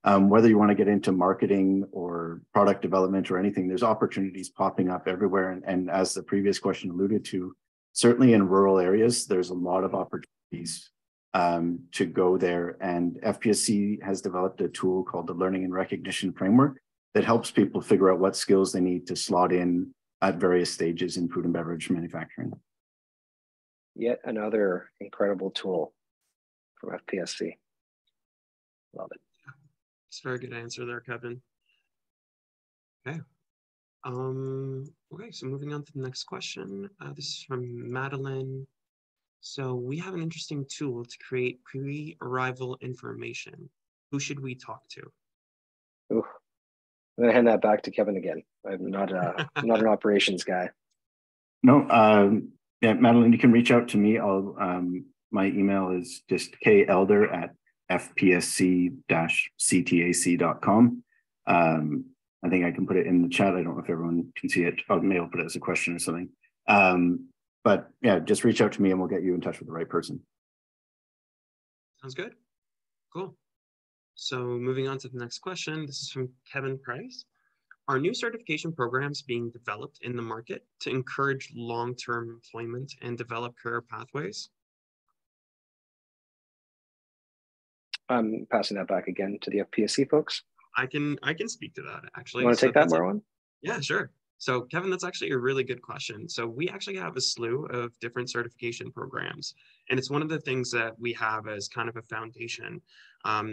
Speaker 4: Whether you want to get into marketing or product development or anything, there's opportunities popping up everywhere. And as the previous question alluded to, certainly in rural areas, there's a lot of opportunities to go there. And FPSC has developed a tool called the Learning and Recognition Framework that helps people figure out what skills they need to slot in at various stages in food and beverage manufacturing.
Speaker 1: Yet another incredible tool from FPSC. Love it.
Speaker 3: It's a very good answer there, Kevin. Okay. Okay, so moving on to the next question. This is from Madeline. So we have an interesting tool to create pre-arrival information. Who should we talk to?
Speaker 1: Ooh, I'm gonna hand that back to Kevin again. I'm not not an operations guy.
Speaker 4: No, yeah, Madeline, you can reach out to me. My email is just kelder@fpsc-ctac.com. I think I can put it in the chat. I don't know if everyone can see it. Maybe I'll put it as a question or something. But yeah, just reach out to me and we'll get you in touch with the right person.
Speaker 3: Sounds good. Cool. So moving on to the next question. This is from Kevin Price. Are new certification programs being developed in the market to encourage long-term employment and develop career pathways?
Speaker 1: I'm passing that back again to the FPSC folks.
Speaker 3: I can speak to that actually.
Speaker 1: You want to take that, Marwan?
Speaker 3: Yeah, sure. So Kevin, that's actually a really good question. So we actually have a slew of different certification programs. And it's one of the things that we have as kind of a foundation,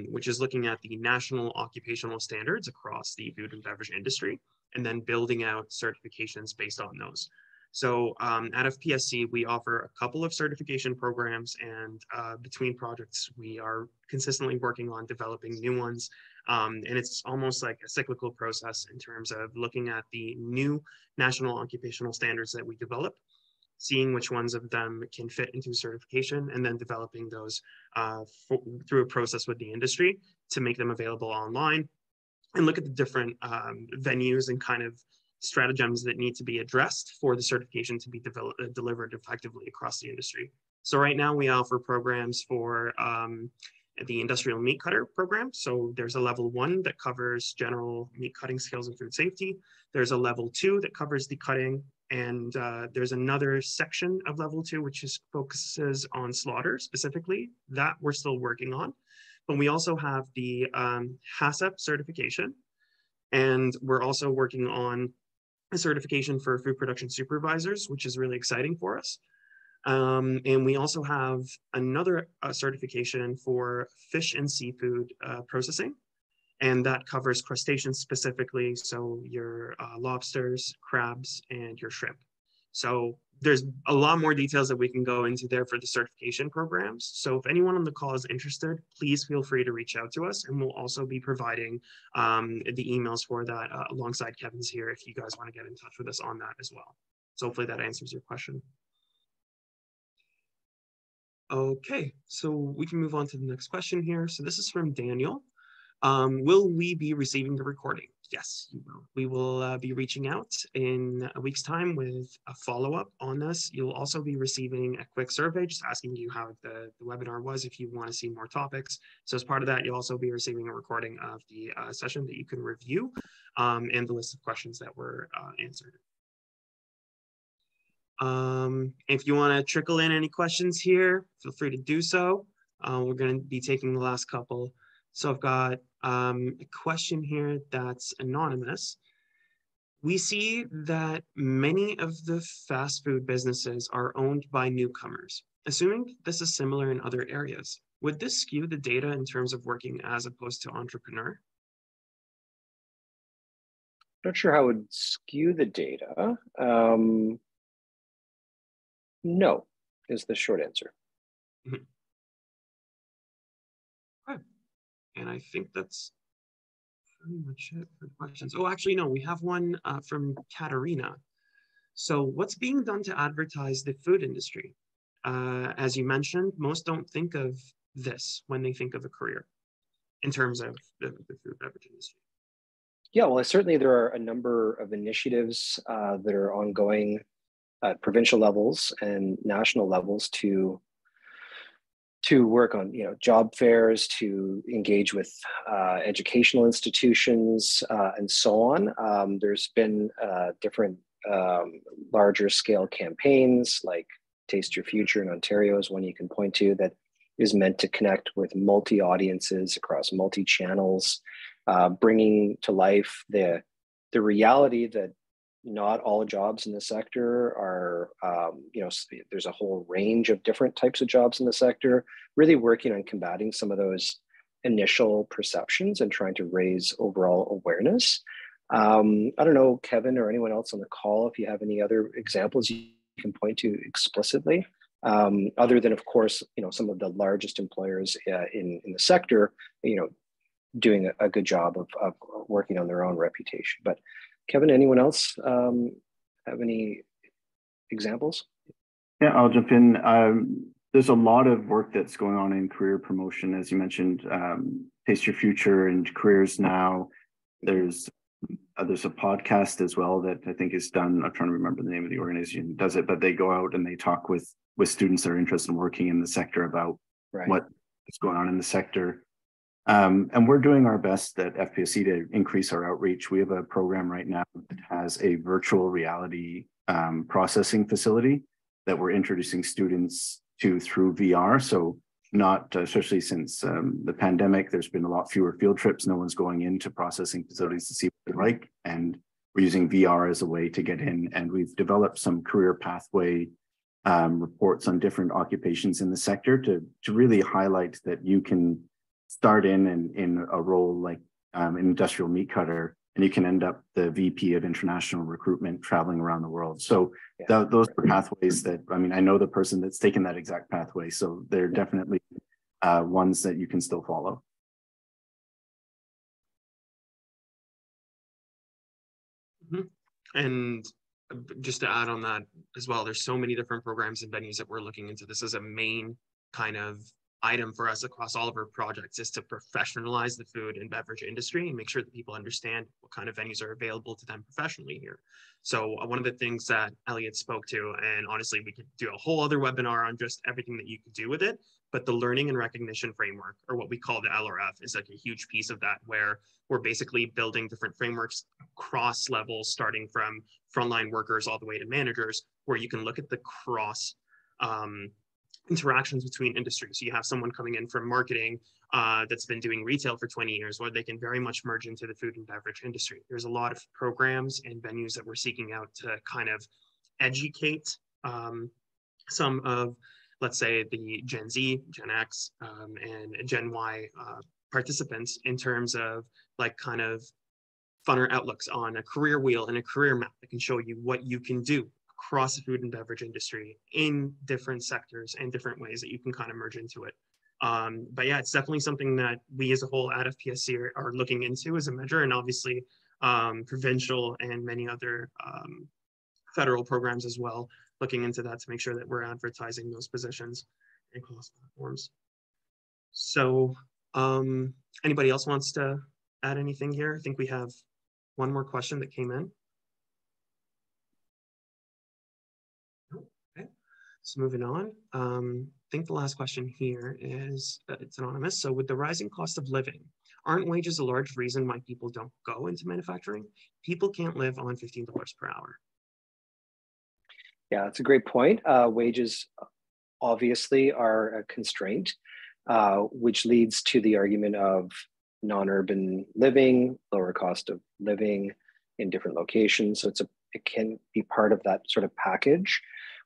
Speaker 3: which is looking at the national occupational standards across the food and beverage industry, and then building out certifications based on those. So at FPSC, we offer a couple of certification programs, and between projects, we are consistently working on developing new ones. And it's almost like a cyclical process in terms of looking at the new national occupational standards that we develop, seeing which ones of them can fit into certification, and then developing those through a process with the industry to make them available online, and look at the different venues and kind of stratagems that need to be addressed for the certification to be delivered effectively across the industry. So right now we offer programs for the industrial meat cutter program. So there's a level 1 that covers general meat cutting skills and food safety. There's a level 2 that covers the cutting. And there's another section of level 2, which focuses on slaughter specifically, that we're still working on. But we also have the HACCP certification. And we're also working on a certification for food production supervisors, which is really exciting for us. And we also have another certification for fish and seafood processing, and that covers crustaceans specifically, so your lobsters, crabs, and your shrimp. So there's a lot more details that we can go into there for the certification programs. So if anyone on the call is interested, please feel free to reach out to us, and we'll also be providing the emails for that alongside Kevin's here if you guys want to get in touch with us on that as well. So hopefully that answers your question. Okay, so we can move on to the next question here. So this is from Daniel. Will we be receiving the recording? Yes, you will. We will be reaching out in a week's time with a follow-up on this. You'll also be receiving a quick survey just asking you how the webinar was if you want to see more topics. So as part of that, you'll also be receiving a recording of the session that you can review and the list of questions that were answered. If you want to trickle in any questions here, feel free to do so. We're going to be taking the last couple. So I've got a question here that's anonymous. We see that many of the fast food businesses are owned by newcomers. Assuming this is similar in other areas, would this skew the data in terms of working as opposed to entrepreneur?
Speaker 1: Not sure how it would skew the data. No, is the short answer.
Speaker 3: Mm-hmm. Okay. And I think that's pretty much it for questions. Oh, actually, no, we have one from Katarina. So what's being done to advertise the food industry? As you mentioned, most don't think of this when they think of a career in terms of the food beverage industry.
Speaker 1: Yeah, well, certainly there are a number of initiatives that are ongoing at provincial levels and national levels to to work on, job fairs, to engage with educational institutions, and so on. There's been different larger scale campaigns like Taste Your Future in Ontario is one you can point to that is meant to connect with multi-audiences across multi-channels, bringing to life the reality that not all jobs in the sector are, there's a whole range of different types of jobs in the sector, really working on combating some of those initial perceptions and trying to raise overall awareness. I don't know, Kevin or anyone else on the call, if you have any other examples you can point to explicitly, other than, of course, some of the largest employers in the sector, doing a good job of working on their own reputation. But Kevin, anyone else have any examples?
Speaker 4: Yeah, I'll jump in. There's a lot of work that's going on in career promotion, as you mentioned, Taste Your Future and Careers Now. There's a podcast as well that I think is done. I'm trying to remember the name of the organization that does it, but they go out and they talk with students that are interested in working in the sector about what is going on in the sector. And we're doing our best at FPSC to increase our outreach. We have a program right now that has a virtual reality processing facility that we're introducing students to through VR. So not, especially since the pandemic, there's been a lot fewer field trips. No one's going into processing facilities to see what they're like. And we're using VR as a way to get in. And we've developed some career pathway reports on different occupations in the sector to really highlight that you can start in a role like an industrial meat cutter, and you can end up the VP of international recruitment traveling around the world. So those are pathways that, I know the person that's taken that exact pathway. So they're definitely ones that you can still follow.
Speaker 3: Mm-hmm. And just to add on that as well, there's so many different programs and venues that we're looking into. This is a main kind of item for us across all of our projects, is to professionalize the food and beverage industry and make sure that people understand what kind of venues are available to them professionally here. So one of the things that Elliott spoke to, and honestly, we could do a whole other webinar on just everything that you could do with it, but the learning and recognition framework, or what we call the LRF, is like a huge piece of that, where we're basically building different frameworks across levels, starting from frontline workers all the way to managers, where you can look at the cross interactions between industries. So you have someone coming in from marketing that's been doing retail for 20 years, where they can very much merge into the food and beverage industry. There's a lot of programs and venues that we're seeking out to kind of educate some of, let's say, the Gen Z, Gen X, and Gen Y participants in terms of like kind of funner outlooks on a career wheel and a career map that can show you what you can do across the food and beverage industry in different sectors and different ways that you can kind of merge into it. But yeah, it's definitely something that we as a whole at FPSC are looking into as a measure, and obviously provincial and many other federal programs as well, looking into that to make sure that we're advertising those positions across platforms. So anybody else wants to add anything here? I think we have one more question that came in. So moving on, I think the last question here is, it's anonymous. So with the rising cost of living, aren't wages a large reason why people don't go into manufacturing? People can't live on $15 per hour.
Speaker 1: Yeah, that's a great point. Wages obviously are a constraint, which leads to the argument of non-urban living, lower cost of living in different locations. So it can be part of that sort of package.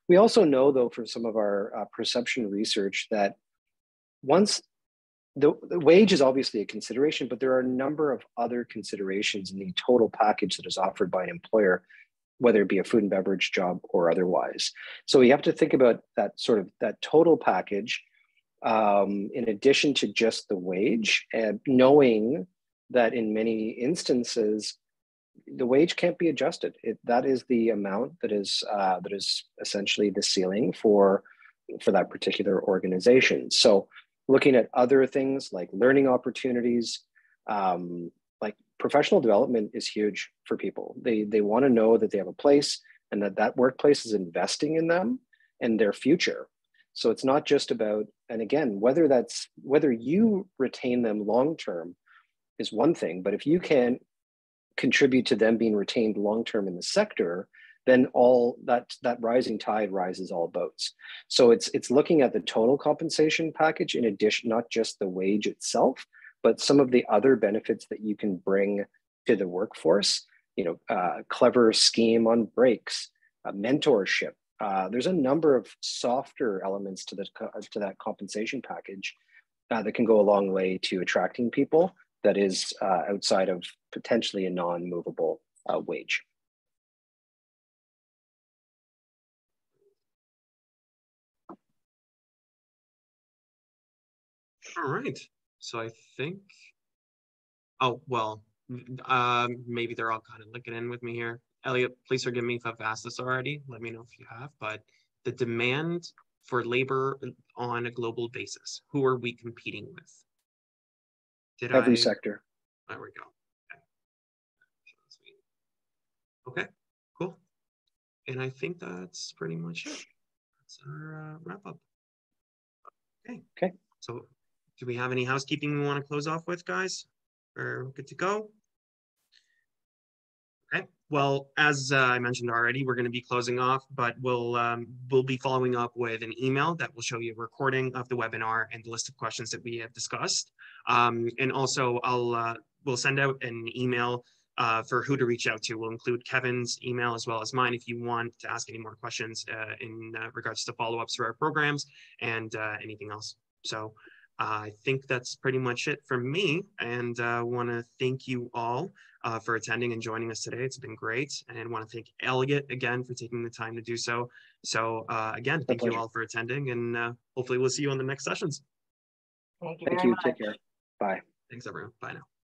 Speaker 1: We also know, though, from some of our perception research, that once the wage is obviously a consideration, but there are a number of other considerations in the total package that is offered by an employer, whether it be a food and beverage job or otherwise. So we have to think about that total package in addition to just the wage, and knowing that in many instances, the wage can't be adjusted. That is the amount that is essentially the ceiling for that particular organization. So looking at other things like learning opportunities, like professional development is huge for people. They want to know that they have a place and that workplace is investing in them and their future. So it's not just about, and again, whether you retain them long-term is one thing, but if you can contribute to them being retained long-term in the sector, then all that rising tide rises all boats. So it's looking at the total compensation package in addition, not just the wage itself, but some of the other benefits that you can bring to the workforce. Clever scheme on breaks, mentorship. There's a number of softer elements to that compensation package that can go a long way to attracting people that is outside of potentially a non-movable wage.
Speaker 3: All right. So I think, oh, well, maybe they're all kind of looking in with me here. Elliot, please forgive me if I've asked this already. Let me know if you have, but the demand for labor on a global basis, who are we competing with?
Speaker 1: Every sector.
Speaker 3: There we go. Okay, cool. And I think that's pretty much it. That's our wrap up. Okay. So do we have any housekeeping we want to close off with, guys? We're good to go? Okay. Well, as I mentioned already, we're going to be closing off, but we'll be following up with an email that will show you a recording of the webinar and the list of questions that we have discussed. And also, we'll send out an email for who to reach out to. We'll include Kevin's email as well as mine if you want to ask any more questions in regards to follow-ups for our programs and anything else. So I think that's pretty much it for me, and I want to thank you all for attending and joining us today. It's been great, and I want to thank Elliott again for taking the time to do so. So again, thank you all for attending, and hopefully we'll see you on the next sessions.
Speaker 5: Thank you very much.
Speaker 1: Take care. Bye.
Speaker 3: Thanks, everyone. Bye now.